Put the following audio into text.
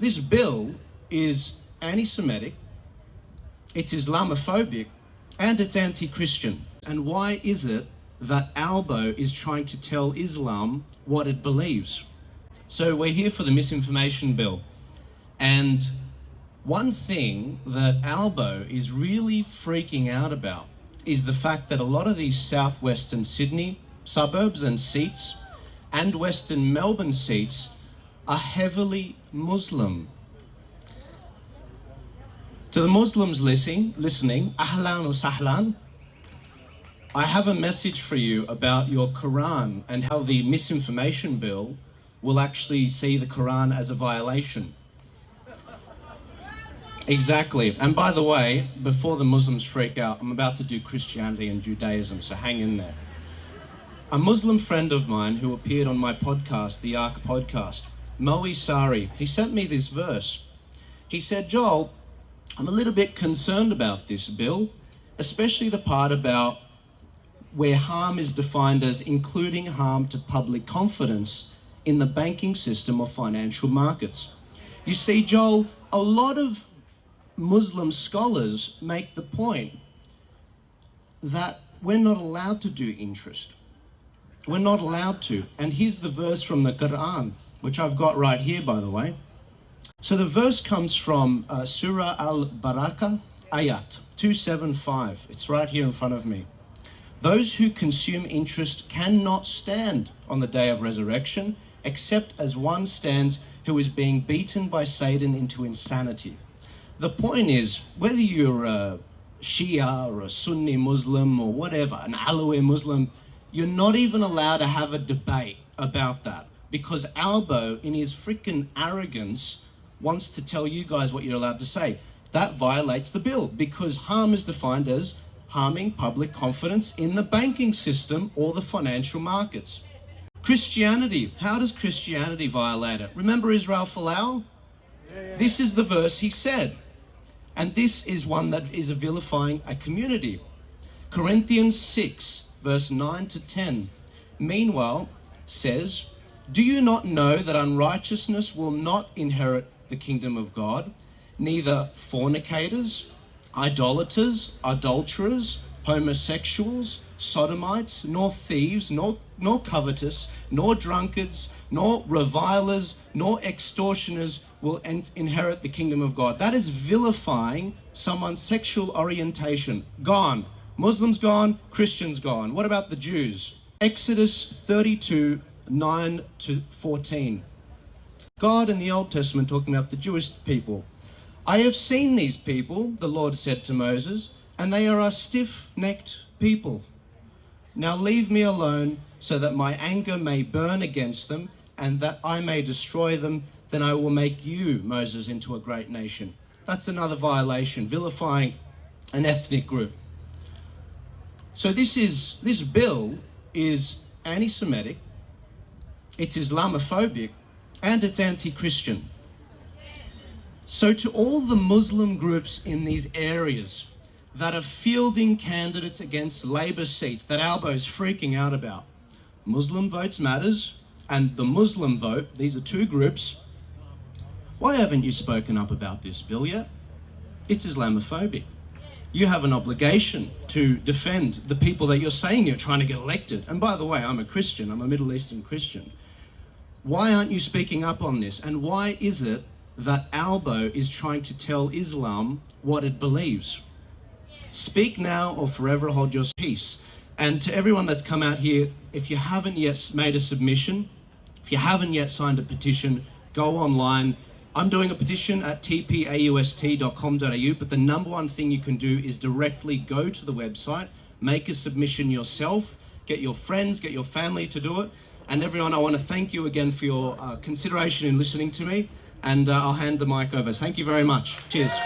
This bill is anti-Semitic, it's Islamaphobic, and it's anti-Christian. And why is it that Albo is trying to tell Islam what it believes? So we're here for the misinformation bill. And one thing that Albo is really freaking out about is the fact that a lot of these southwestern Sydney suburbs and seats and western Melbourne seats are heavily Muslim. To the Muslims listening, ahlan wa sahlan, I have a message for you about your Quran and how the misinformation bill will actually see the Quran as a violation. Exactly. And by the way, before the Muslims freak out, I'm about to do Christianity and Judaism, so hang in there. A Muslim friend of mine who appeared on my podcast, the Ark podcast, Moe Sari, he sent me this verse. He said, Joel, I'm a little bit concerned about this bill, especially the part about where harm is defined as including harm to public confidence in the banking system or financial markets. You see, Joel, a lot of Muslim scholars make the point that we're not allowed to do interest. We're not allowed to. And here's the verse from the Quran, which I've got right here, by the way. So the verse comes from Surah Al-Barakah, Ayat 275. It's right here in front of me. Those who consume interest cannot stand on the day of resurrection, except as one stands who is being beaten by Satan into insanity. The point is, whether you're a Shia or a Sunni Muslim or whatever, an Alawi Muslim, you're not even allowed to have a debate about that, because Albo, in his freaking arrogance, wants to tell you guys what you're allowed to say. That violates the bill, because harm is defined as harming public confidence in the banking system or the financial markets. Christianity, how does Christianity violate it? Remember Israel Folau? This is the verse he said. And this is one that is vilifying a community. Corinthians 6, verse 9 to 10, meanwhile, says, do you not know that unrighteousness will not inherit the kingdom of God? Neither fornicators, idolaters, adulterers, homosexuals, sodomites, nor thieves, nor covetous, nor drunkards, nor revilers, nor extortioners will inherit the kingdom of God. That is vilifying someone's sexual orientation. Gone. Muslims gone, Christians gone. What about the Jews? Exodus 32, 9 to 14. God in the Old Testament talking about the Jewish people. I have seen these people, the Lord said to Moses, and they are a stiff-necked people. Now leave me alone so that my anger may burn against them and that I may destroy them. Then I will make you, Moses, into a great nation. That's another violation, vilifying an ethnic group. So this bill is anti-Semitic, it's Islamaphobic, and it's anti-Christian. So to all the Muslim groups in these areas that are fielding candidates against Labour seats that Albo is freaking out about, Muslim Votes Matters and the Muslim Vote, these are two groups. Why haven't you spoken up about this bill yet? It's Islamaphobic. You have an obligation to defend the people that you're saying you're trying to get elected. And by the way, I'm a Christian, I'm a Middle Eastern Christian. Why aren't you speaking up on this? And why is it that Albo is trying to tell Islam what it believes? Speak now or forever hold your peace. And to everyone that's come out here, if you haven't yet made a submission, if you haven't yet signed a petition, go online. I'm doing a petition at tpaust.com.au, but the number one thing you can do is directly go to the website, make a submission yourself, get your friends, get your family to do it. And everyone, I want to thank you again for your consideration in listening to me, and I'll hand the mic over. Thank you very much. Cheers.